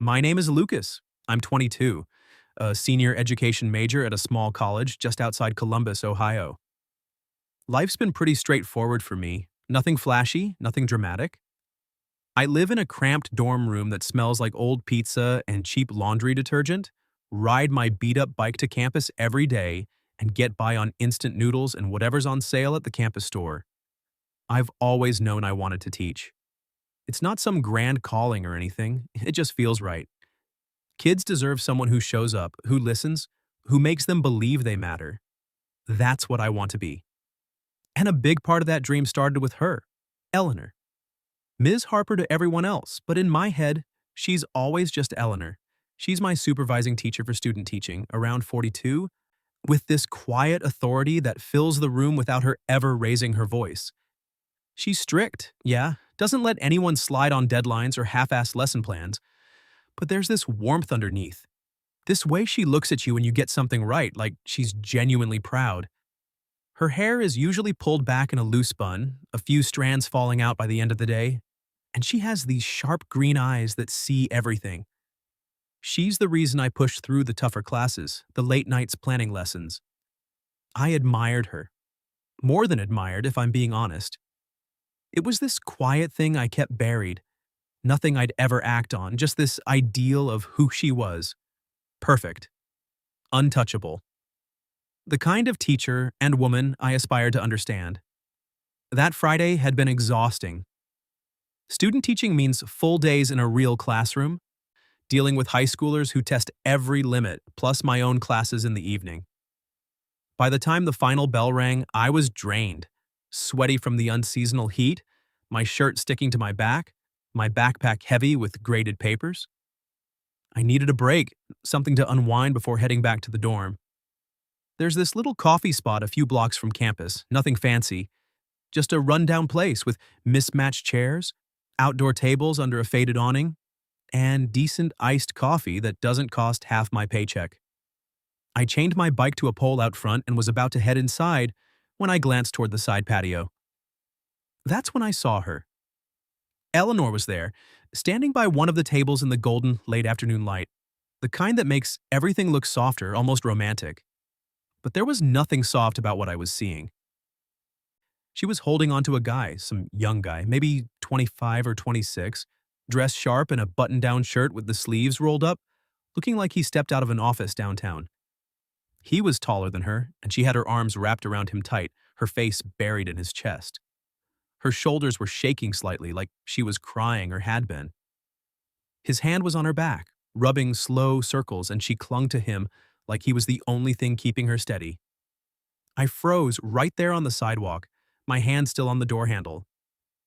My name is Lucas. I'm 22, a senior education major at a small college just outside Columbus, Ohio. Life's been pretty straightforward for me. Nothing flashy, nothing dramatic. I live in a cramped dorm room that smells like old pizza and cheap laundry detergent, ride my beat-up bike to campus every day, and get by on instant noodles and whatever's on sale at the campus store. I've always known I wanted to teach. It's not some grand calling or anything, it just feels right. Kids deserve someone who shows up, who listens, who makes them believe they matter. That's what I want to be. And a big part of that dream started with her, Eleanor. Ms. Harper to everyone else, but in my head, she's always just Eleanor. She's my supervising teacher for student teaching, around 42, with this quiet authority that fills the room without her ever raising her voice. She's strict, yeah, doesn't let anyone slide on deadlines or half-assed lesson plans, but there's this warmth underneath. This way she looks at you when you get something right, like she's genuinely proud. Her hair is usually pulled back in a loose bun, a few strands falling out by the end of the day, and she has these sharp green eyes that see everything. She's the reason I push through the tougher classes, the late nights planning lessons. I admired her. More than admired, if I'm being honest. It was this quiet thing I kept buried. Nothing I'd ever act on, just this ideal of who she was. Perfect. Untouchable. The kind of teacher and woman I aspired to understand. That Friday had been exhausting. Student teaching means full days in a real classroom, dealing with high schoolers who test every limit, plus my own classes in the evening. By the time the final bell rang, I was drained, sweaty from the unseasonal heat, my shirt sticking to my backpack heavy with graded papers. I needed a break, something to unwind before heading back to the dorm. There's this little coffee spot a few blocks from campus, nothing fancy, just a rundown place with mismatched chairs, outdoor tables under a faded awning, and decent iced coffee that doesn't cost half my paycheck. I chained my bike to a pole out front and was about to head inside when I glanced toward the side patio. That's when I saw her. Eleanor was there, standing by one of the tables in the golden late afternoon light, the kind that makes everything look softer, almost romantic. But there was nothing soft about what I was seeing. She was holding onto a guy, some young guy, maybe 25 or 26, dressed sharp in a button-down shirt with the sleeves rolled up, looking like he stepped out of an office downtown. He was taller than her, and she had her arms wrapped around him tight, her face buried in his chest. Her shoulders were shaking slightly, like she was crying or had been. His hand was on her back, rubbing slow circles, and she clung to him like he was the only thing keeping her steady. I froze right there on the sidewalk, my hand still on the door handle.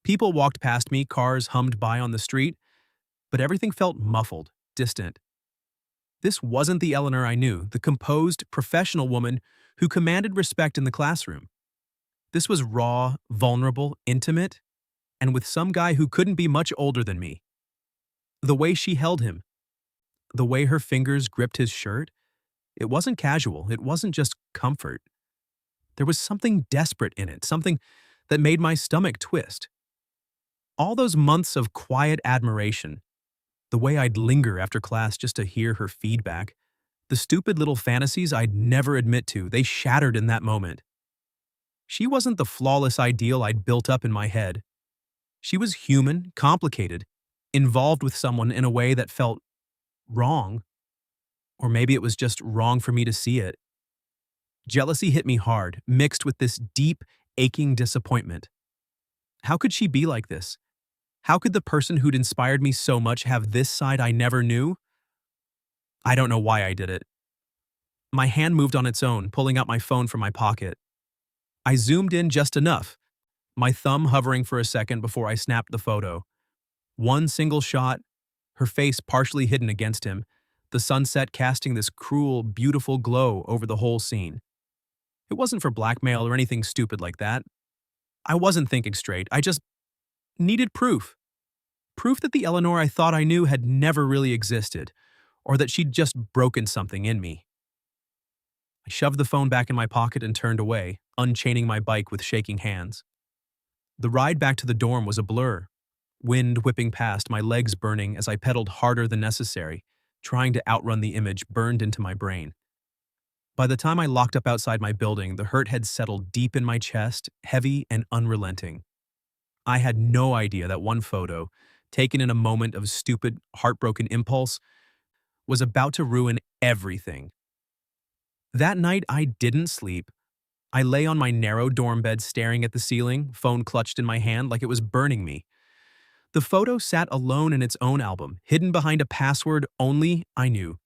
People walked past me, cars hummed by on the street, but everything felt muffled, distant. This wasn't the Eleanor I knew, the composed, professional woman who commanded respect in the classroom. This was raw, vulnerable, intimate, and with some guy who couldn't be much older than me. The way she held him, the way her fingers gripped his shirt, it wasn't casual, it wasn't just comfort. There was something desperate in it, something that made my stomach twist. All those months of quiet admiration, the way I'd linger after class just to hear her feedback, the stupid little fantasies I'd never admit to, they shattered in that moment. She wasn't the flawless ideal I'd built up in my head. She was human, complicated, involved with someone in a way that felt wrong. Or maybe it was just wrong for me to see it. Jealousy hit me hard, mixed with this deep, aching disappointment. How could she be like this? How could the person who'd inspired me so much have this side I never knew? I don't know why I did it. My hand moved on its own, pulling out my phone from my pocket. I zoomed in just enough, my thumb hovering for a second before I snapped the photo. One single shot, her face partially hidden against him, the sunset casting this cruel, beautiful glow over the whole scene. It wasn't for blackmail or anything stupid like that. I wasn't thinking straight, I just needed proof. Proof that the Eleanor I thought I knew had never really existed, or that she'd just broken something in me. I shoved the phone back in my pocket and turned away, unchaining my bike with shaking hands. The ride back to the dorm was a blur. Wind whipping past, my legs burning as I pedaled harder than necessary, trying to outrun the image burned into my brain. By the time I locked up outside my building, the hurt had settled deep in my chest, heavy and unrelenting. I had no idea that one photo, taken in a moment of stupid, heartbroken impulse, was about to ruin everything. That night, I didn't sleep. I lay on my narrow dorm bed staring at the ceiling, phone clutched in my hand like it was burning me. The photo sat alone in its own album, hidden behind a password only I knew.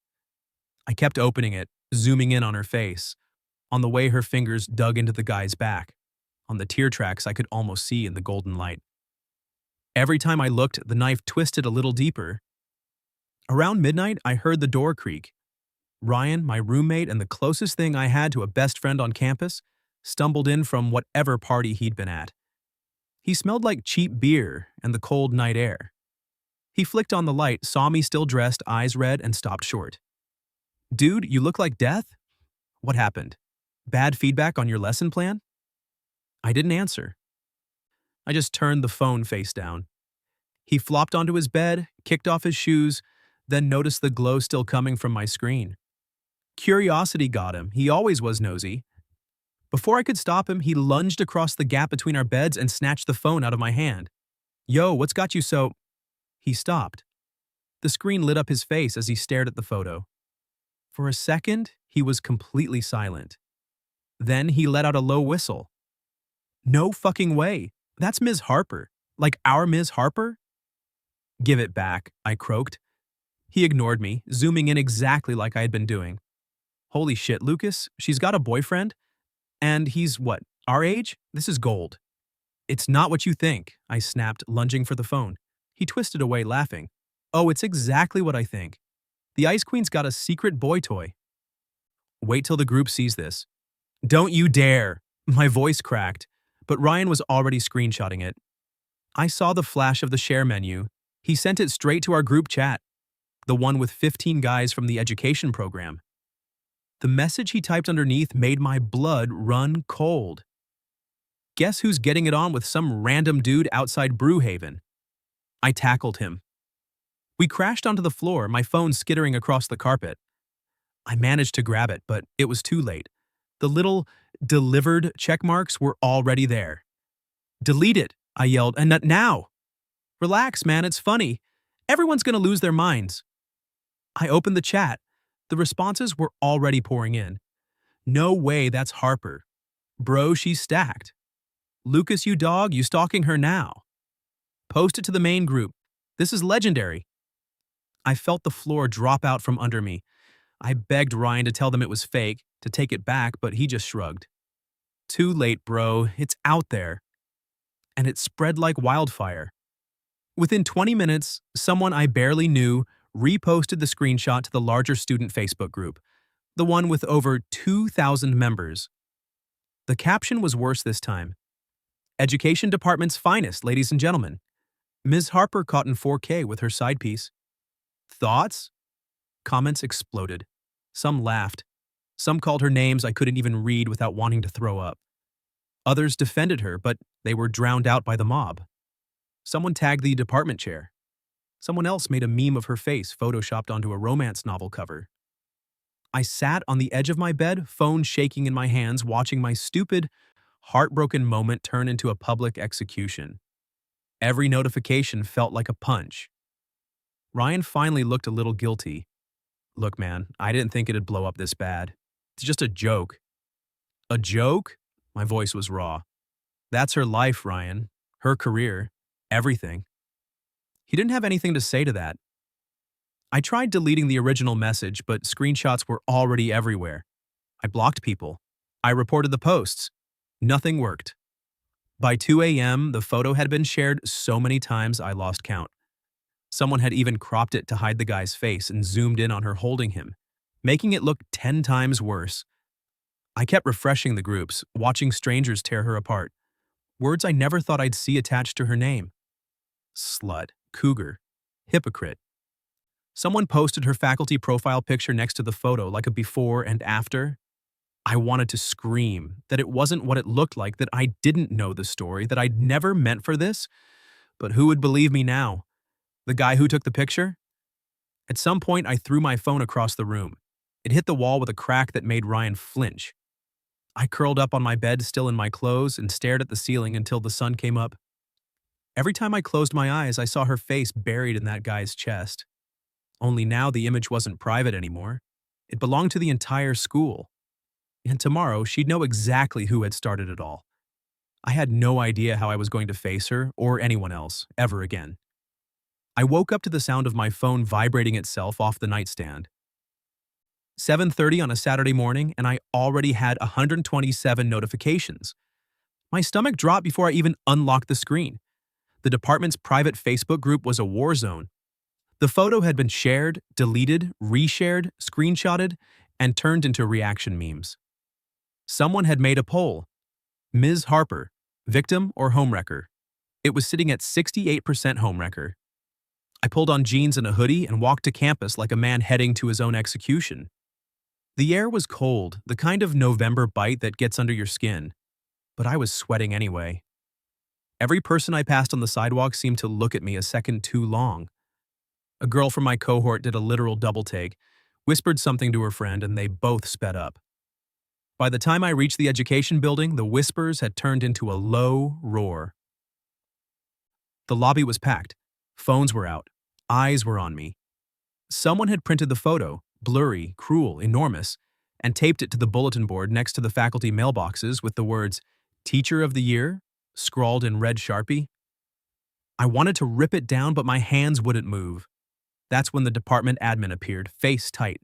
I kept opening it, zooming in on her face, on the way her fingers dug into the guy's back, on the tear tracks I could almost see in the golden light. Every time I looked, the knife twisted a little deeper. Around midnight, I heard the door creak. Ryan, my roommate and the closest thing I had to a best friend on campus, stumbled in from whatever party he'd been at. He smelled like cheap beer and the cold night air. He flicked on the light, saw me still dressed, eyes red, and stopped short. "Dude, you look like death? What happened? Bad feedback on your lesson plan?" I didn't answer. I just turned the phone face down. He flopped onto his bed, kicked off his shoes, then noticed the glow still coming from my screen. Curiosity got him. He always was nosy. Before I could stop him, he lunged across the gap between our beds and snatched the phone out of my hand. "Yo, what's got you so—" He stopped. The screen lit up his face as he stared at the photo. For a second, he was completely silent. Then he let out a low whistle. "No fucking way. That's Ms. Harper. Like our Ms. Harper?" "Give it back," I croaked. He ignored me, zooming in exactly like I had been doing. "Holy shit, Lucas, she's got a boyfriend? And he's what, our age? This is gold." "It's not what you think," I snapped, lunging for the phone. He twisted away, laughing. "Oh, it's exactly what I think. The Ice Queen's got a secret boy toy. Wait till the group sees this." "Don't you dare!" My voice cracked, but Ryan was already screenshotting it. I saw the flash of the share menu. He sent it straight to our group chat, the one with 15 guys from the education program. The message he typed underneath made my blood run cold. "Guess who's getting it on with some random dude outside Brewhaven?" I tackled him. We crashed onto the floor, my phone skittering across the carpet. I managed to grab it, but it was too late. The little delivered check marks were already there. "Delete it," I yelled, "and not now." "Relax, man, it's funny. Everyone's gonna lose their minds." I opened the chat. The responses were already pouring in. "No way, that's Harper. Bro, she's stacked. Lucas, you dog, you stalking her now. Post it to the main group. This is legendary." I felt the floor drop out from under me. I begged Ryan to tell them it was fake, to take it back, but he just shrugged. "Too late, bro. It's out there." And it spread like wildfire. Within 20 minutes, someone I barely knew reposted the screenshot to the larger student Facebook group, the one with over 2,000 members. The caption was worse this time. "Education Department's finest, ladies and gentlemen. Ms. Harper caught in 4K with her side piece." Thoughts? Comments exploded. Some laughed. Some called her names I couldn't even read without wanting to throw up. Others defended her, but they were drowned out by the mob. Someone tagged the department chair. Someone else made a meme of her face photoshopped onto a romance novel cover. I sat on the edge of my bed, phone shaking in my hands, watching my stupid, heartbroken moment turn into a public execution. Every notification felt like a punch. Ryan finally looked a little guilty. "Look, man, I didn't think it'd blow up this bad. It's just a joke." "A joke?" My voice was raw. "That's her life, Ryan. Her career. Everything." He didn't have anything to say to that. I tried deleting the original message, but screenshots were already everywhere. I blocked people. I reported the posts. Nothing worked. By 2 a.m., the photo had been shared so many times I lost count. Someone had even cropped it to hide the guy's face and zoomed in on her holding him, making it look 10 times worse. I kept refreshing the groups, watching strangers tear her apart. Words I never thought I'd see attached to her name. Slut, cougar, hypocrite. Someone posted her faculty profile picture next to the photo like a before and after. I wanted to scream that it wasn't what it looked like, that I didn't know the story, that I'd never meant for this. But who would believe me now? The guy who took the picture? At some point, I threw my phone across the room. It hit the wall with a crack that made Ryan flinch. I curled up on my bed, still in my clothes, and stared at the ceiling until the sun came up. Every time I closed my eyes, I saw her face buried in that guy's chest. Only now the image wasn't private anymore. It belonged to the entire school. And tomorrow, she'd know exactly who had started it all. I had no idea how I was going to face her or anyone else ever again. I woke up to the sound of my phone vibrating itself off the nightstand. 7:30 on a Saturday morning, and I already had 127 notifications. My stomach dropped before I even unlocked the screen. The department's private Facebook group was a war zone. The photo had been shared, deleted, reshared, screenshotted, and turned into reaction memes. Someone had made a poll. Ms. Harper, victim or homewrecker? It was sitting at 68% homewrecker. I pulled on jeans and a hoodie and walked to campus like a man heading to his own execution. The air was cold, the kind of November bite that gets under your skin. But I was sweating anyway. Every person I passed on the sidewalk seemed to look at me a second too long. A girl from my cohort did a literal double take, whispered something to her friend, and they both sped up. By the time I reached the education building, the whispers had turned into a low roar. The lobby was packed. Phones were out. Eyes were on me. Someone had printed the photo, blurry, cruel, enormous, and taped it to the bulletin board next to the faculty mailboxes with the words, "Teacher of the Year," scrawled in red Sharpie. I wanted to rip it down, but my hands wouldn't move. That's when the department admin appeared, face tight.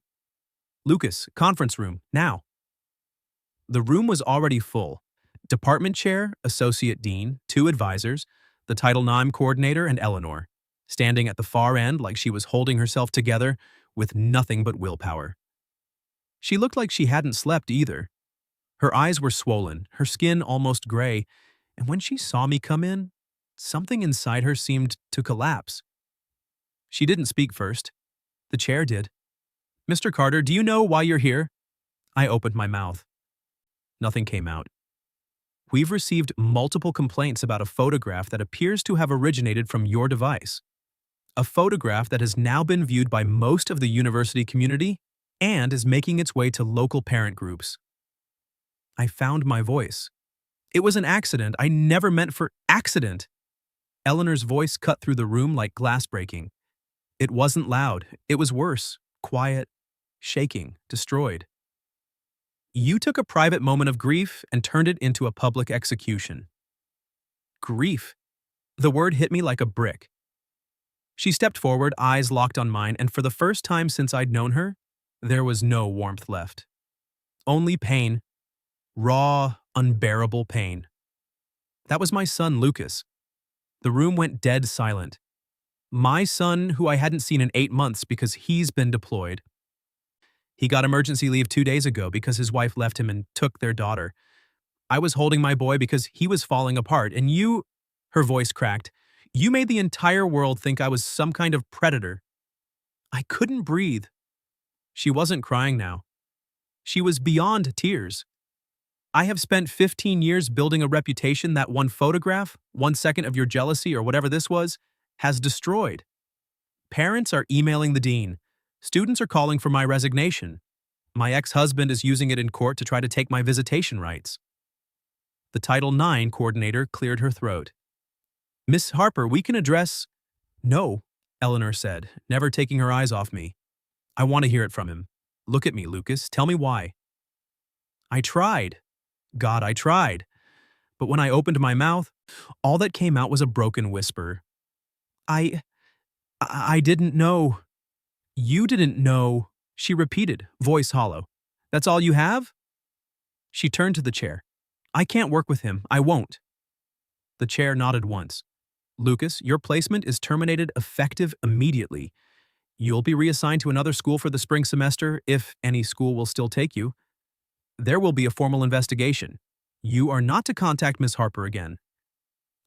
"Lucas, conference room, now." The room was already full. Department chair, associate dean, 2 advisors, the Title IX coordinator, and Eleanor, standing at the far end like she was holding herself together with nothing but willpower. She looked like she hadn't slept either. Her eyes were swollen, her skin almost gray, and when she saw me come in, something inside her seemed to collapse. She didn't speak first. The chair did. "Mr. Carter, do you know why you're here?" I opened my mouth. Nothing came out. "We've received multiple complaints about a photograph that appears to have originated from your device. A photograph that has now been viewed by most of the university community and is making its way to local parent groups." I found my voice. "It was an accident. I never meant for accident." Eleanor's voice cut through the room like glass breaking. It wasn't loud. It was worse, quiet, shaking, destroyed. "You took a private moment of grief and turned it into a public execution." Grief. The word hit me like a brick. She stepped forward, eyes locked on mine, and for the first time since I'd known her, there was no warmth left. Only pain. Raw, unbearable pain. That was my son, Lucas. The room went dead silent. My son, who I hadn't seen in 8 months because he's been deployed. He got emergency leave 2 days ago because his wife left him and took their daughter. I was holding my boy because he was falling apart, and you, her voice cracked, you made the entire world think I was some kind of predator. I couldn't breathe. She wasn't crying now. She was beyond tears. I have spent 15 years building a reputation that one photograph, 1 second of your jealousy or whatever this was, has destroyed. Parents are emailing the dean. Students are calling for my resignation. My ex-husband is using it in court to try to take my visitation rights. The Title IX coordinator cleared her throat. "Miss Harper, we can address—" "No," Eleanor said, never taking her eyes off me. "I want to hear it from him. Look at me, Lucas. Tell me why." I tried. God, I tried. But when I opened my mouth, all that came out was a broken whisper. I didn't know." "You didn't know," she repeated, voice hollow. "That's all you have?" She turned to the chair. "I can't work with him. I won't." The chair nodded once. "Lucas, your placement is terminated effective immediately. You'll be reassigned to another school for the spring semester, if any school will still take you. There will be a formal investigation. You are not to contact Miss Harper again."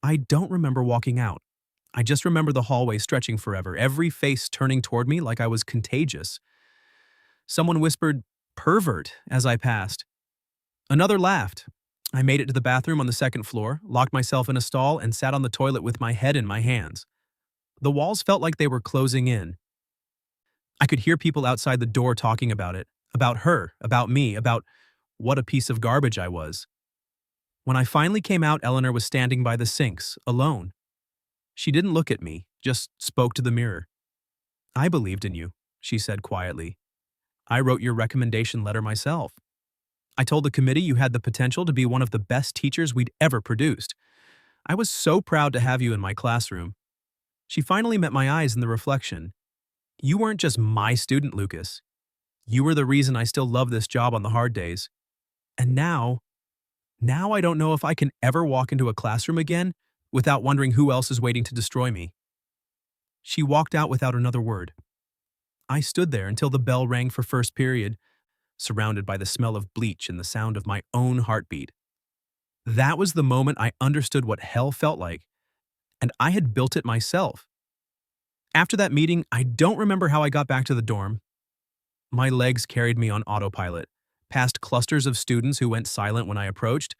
I don't remember walking out. I just remember the hallway stretching forever, every face turning toward me like I was contagious. Someone whispered, "Pervert," as I passed. Another laughed. I made it to the bathroom on the second floor, locked myself in a stall, and sat on the toilet with my head in my hands. The walls felt like they were closing in. I could hear people outside the door talking about it, about her, about me, about what a piece of garbage I was. When I finally came out, Eleanor was standing by the sinks, alone. She didn't look at me, just spoke to the mirror. "I believed in you," she said quietly. "I wrote your recommendation letter myself. I told the committee you had the potential to be one of the best teachers we'd ever produced. I was so proud to have you in my classroom." She finally met my eyes in the reflection. "You weren't just my student, Lucas. You were the reason I still love this job on the hard days. And now I don't know if I can ever walk into a classroom again without wondering who else is waiting to destroy me." She walked out without another word. I stood there until the bell rang for first period, surrounded by the smell of bleach and the sound of my own heartbeat. That was the moment I understood what hell felt like, and I had built it myself. After that meeting, I don't remember how I got back to the dorm. My legs carried me on autopilot, past clusters of students who went silent when I approached,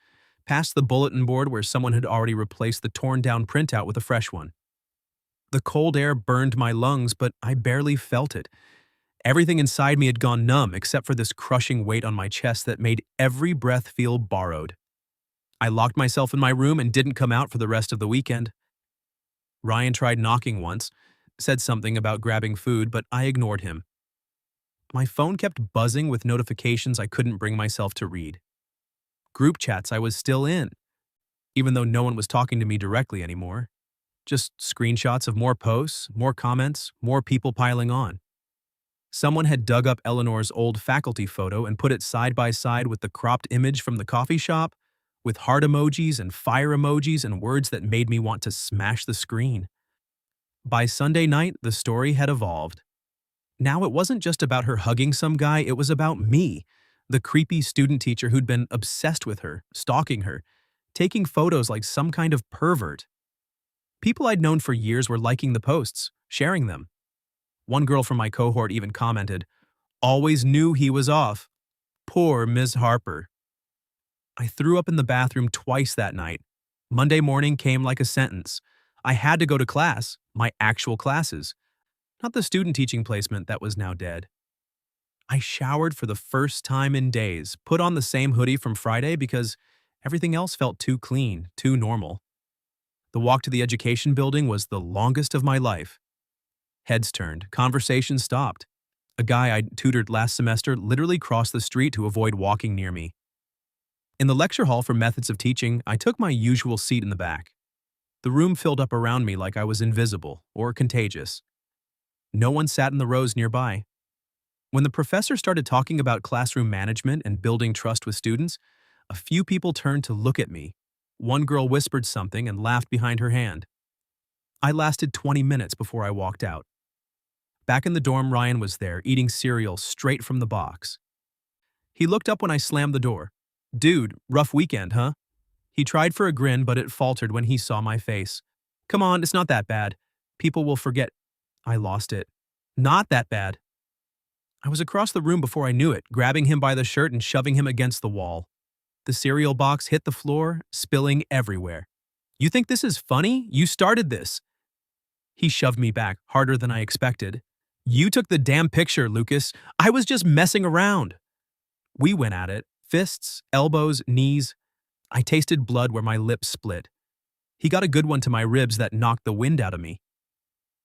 past the bulletin board where someone had already replaced the torn-down printout with a fresh one. The cold air burned my lungs, but I barely felt it. Everything inside me had gone numb except for this crushing weight on my chest that made every breath feel borrowed. I locked myself in my room and didn't come out for the rest of the weekend. Ryan tried knocking once, said something about grabbing food, but I ignored him. My phone kept buzzing with notifications I couldn't bring myself to read. Group chats I was still in, even though no one was talking to me directly anymore. Just screenshots of more posts, more comments, more people piling on. Someone had dug up Eleanor's old faculty photo and put it side by side with the cropped image from the coffee shop, with heart emojis and fire emojis and words that made me want to smash the screen. By Sunday night, the story had evolved. Now it wasn't just about her hugging some guy, it was about me, the creepy student teacher who'd been obsessed with her, stalking her, taking photos like some kind of pervert. People I'd known for years were liking the posts, sharing them. One girl from my cohort even commented, "Always knew he was off. Poor Ms. Harper." I threw up in the bathroom twice that night. Monday morning came like a sentence. I had to go to class, my actual classes, not the student teaching placement that was now dead. I showered for the first time in days, put on the same hoodie from Friday because everything else felt too clean, too normal. The walk to the education building was the longest of my life. Heads turned, conversations stopped. A guy I'd tutored last semester literally crossed the street to avoid walking near me. In the lecture hall for methods of teaching, I took my usual seat in the back. The room filled up around me like I was invisible or contagious. No one sat in the rows nearby. When the professor started talking about classroom management and building trust with students, a few people turned to look at me. One girl whispered something and laughed behind her hand. I lasted 20 minutes before I walked out. Back in the dorm, Ryan was there, eating cereal straight from the box. He looked up when I slammed the door. "Dude, rough weekend, huh?" He tried for a grin, but it faltered when he saw my face. "Come on, it's not that bad. People will forget." I lost it. "Not that bad." I was across the room before I knew it, grabbing him by the shirt and shoving him against the wall. The cereal box hit the floor, spilling everywhere. "You think this is funny? You started this." He shoved me back, harder than I expected. "You took the damn picture, Lucas. I was just messing around." We went at it, fists, elbows, knees. I tasted blood where my lips split. He got a good one to my ribs that knocked the wind out of me.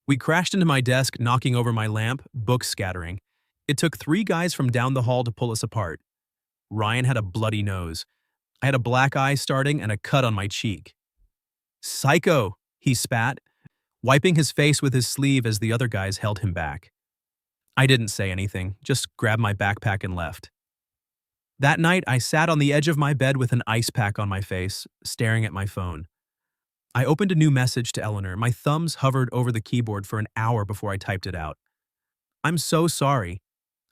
We crashed into my desk, knocking over my lamp, books scattering. It took 3 guys from down the hall to pull us apart. Ryan had a bloody nose. I had a black eye starting and a cut on my cheek. "Psycho," he spat, wiping his face with his sleeve as the other guys held him back. I didn't say anything, just grabbed my backpack and left. That night, I sat on the edge of my bed with an ice pack on my face, staring at my phone. I opened a new message to Eleanor. My thumbs hovered over the keyboard for an hour before I typed it out. "I'm so sorry.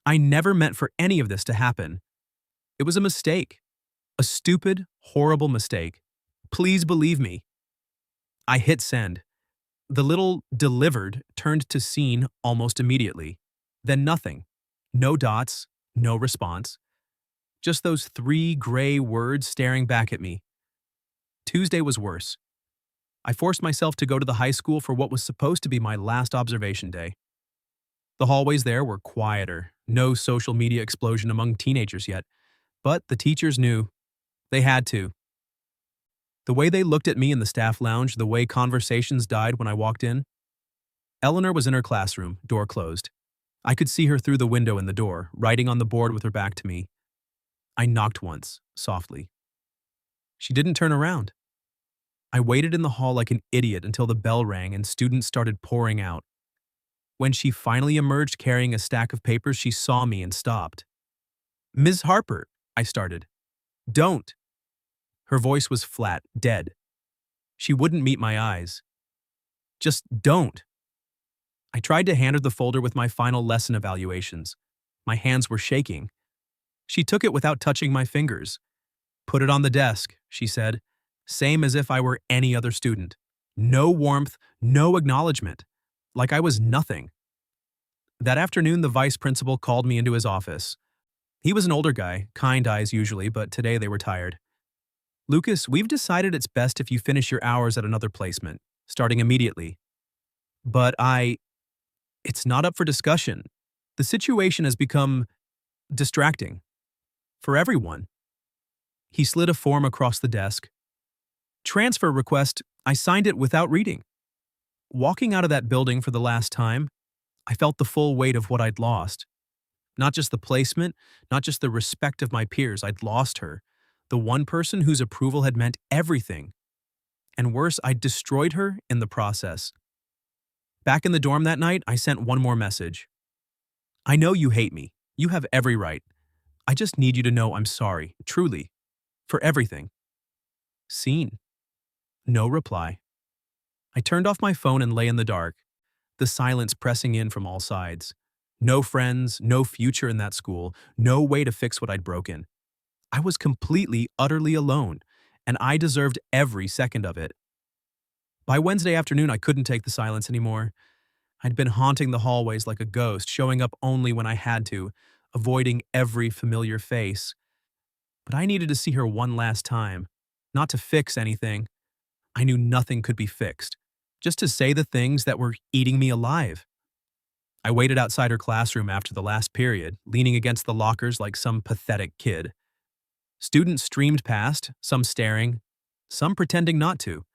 I never meant for any of this to happen. It was a mistake. A stupid, horrible mistake. Please believe me." I hit send. The little "delivered" turned to "seen" almost immediately. Then nothing. No dots, no response. Just those three gray words staring back at me. Tuesday was worse. I forced myself to go to the high school for what was supposed to be my last observation day. The hallways there were quieter, no social media explosion among teenagers yet, but the teachers knew. They had to. The way they looked at me in the staff lounge, the way conversations died when I walked in. Eleanor was in her classroom, door closed. I could see her through the window in the door, writing on the board with her back to me. I knocked once, softly. She didn't turn around. I waited in the hall like an idiot until the bell rang and students started pouring out. When she finally emerged carrying a stack of papers, she saw me and stopped. "Ms. Harper," I started. "Don't." Her voice was flat, dead. She wouldn't meet my eyes. "Just don't." I tried to hand her the folder with my final lesson evaluations. My hands were shaking. She took it without touching my fingers. "Put it on the desk," she said, same as if I were any other student. No warmth, no acknowledgement. Like I was nothing. That afternoon, the vice principal called me into his office. He was an older guy, kind eyes usually, but today they were tired. "Lucas, we've decided it's best if you finish your hours at another placement, starting immediately." But it's not up for discussion. The situation has become distracting. For everyone. He slid a form across the desk. "Transfer request," I signed it without reading. Walking out of that building for the last time, I felt the full weight of what I'd lost. Not just the placement, not just the respect of my peers, I'd lost her. The one person whose approval had meant everything. And worse, I'd destroyed her in the process. Back in the dorm that night, I sent one more message. "I know you hate me. You have every right. I just need you to know I'm sorry, truly, for everything." Seen. No reply. I turned off my phone and lay in the dark, the silence pressing in from all sides. No friends, no future in that school, no way to fix what I'd broken. I was completely, utterly alone, and I deserved every second of it. By Wednesday afternoon, I couldn't take the silence anymore. I'd been haunting the hallways like a ghost, showing up only when I had to, avoiding every familiar face. But I needed to see her one last time, not to fix anything. I knew nothing could be fixed, just to say the things that were eating me alive. I waited outside her classroom after the last period, leaning against the lockers like some pathetic kid. Students streamed past, some staring, some pretending not to.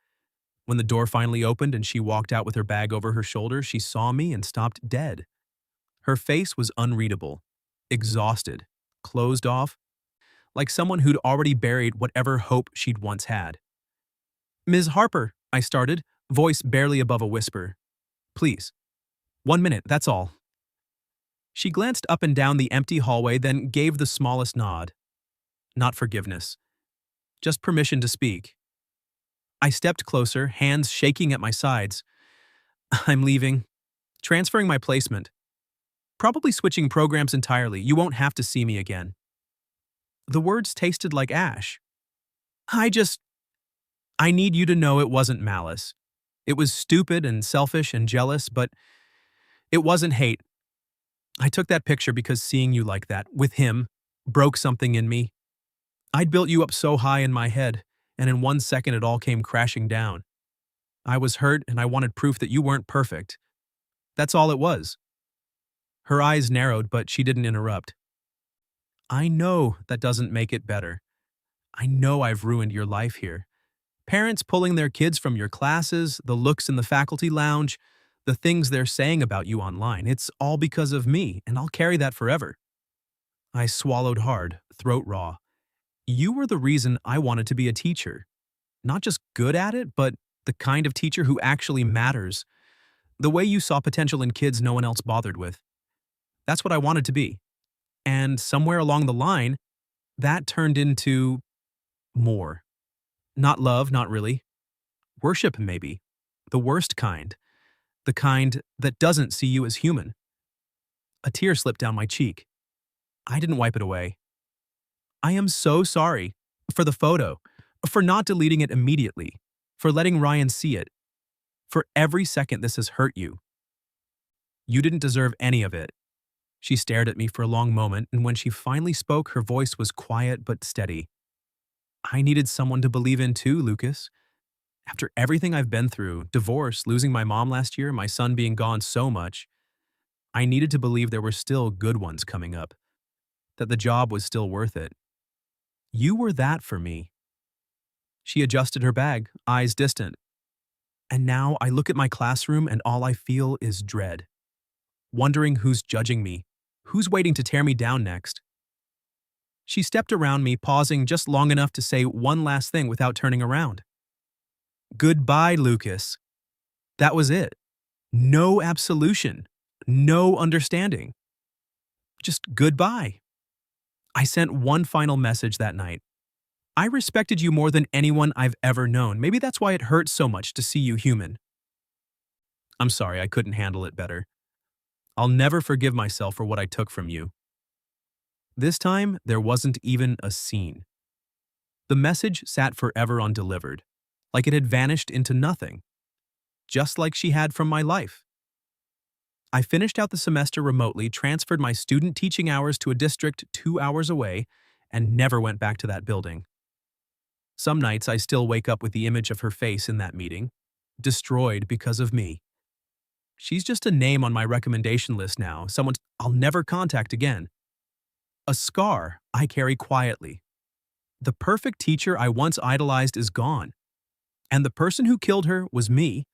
When the door finally opened and she walked out with her bag over her shoulder, she saw me and stopped dead. Her face was unreadable, exhausted, closed off, like someone who'd already buried whatever hope she'd once had. "Ms. Harper," I started, voice barely above a whisper. "Please. 1 minute, that's all." She glanced up and down the empty hallway, then gave the smallest nod. Not forgiveness. Just permission to speak. I stepped closer, hands shaking at my sides. "I'm leaving. Transferring my placement. Probably switching programs entirely. You won't have to see me again." The words tasted like ash. I need you to know it wasn't malice. It was stupid and selfish and jealous, but it wasn't hate. I took that picture because seeing you like that, with him, broke something in me. I'd built you up so high in my head, and in 1 second it all came crashing down. I was hurt and I wanted proof that you weren't perfect. That's all it was." Her eyes narrowed, but she didn't interrupt. "I know that doesn't make it better. I know I've ruined your life here. Parents pulling their kids from your classes, the looks in the faculty lounge, the things they're saying about you online. It's all because of me, and I'll carry that forever." I swallowed hard, throat raw. You were the reason I wanted to be a teacher. Not just good at it, but the kind of teacher who actually matters. The way you saw potential in kids no one else bothered with. That's what I wanted to be. And somewhere along the line, that turned into more. Not love, not really. Worship, maybe. The worst kind. The kind that doesn't see you as human. A tear slipped down my cheek. I didn't wipe it away. "I am so sorry. For the photo. For not deleting it immediately. For letting Ryan see it. For every second this has hurt you. You didn't deserve any of it." She stared at me for a long moment, and when she finally spoke, her voice was quiet but steady. I needed someone to believe in too, Lucas. After everything I've been through, divorce, losing my mom last year, my son being gone so much, I needed to believe there were still good ones coming up, that the job was still worth it. You were that for me. She adjusted her bag, eyes distant. And now I look at my classroom and all I feel is dread, wondering who's judging me, who's waiting to tear me down next. She stepped around me, pausing just long enough to say one last thing without turning around. Goodbye, Lucas. That was it. No absolution. No understanding. Just goodbye. I sent one final message that night. I respected you more than anyone I've ever known. Maybe that's why it hurts so much to see you human. I'm sorry, I couldn't handle it better. I'll never forgive myself for what I took from you. This time, there wasn't even a scene. The message sat forever undelivered, like it had vanished into nothing, just like she had from my life. I finished out the semester remotely, transferred my student teaching hours to a district 2 hours away, and never went back to that building. Some nights I still wake up with the image of her face in that meeting, destroyed because of me. She's just a name on my recommendation list now, someone I'll never contact again. A scar I carry quietly. The perfect teacher I once idolized is gone, and the person who killed her was me,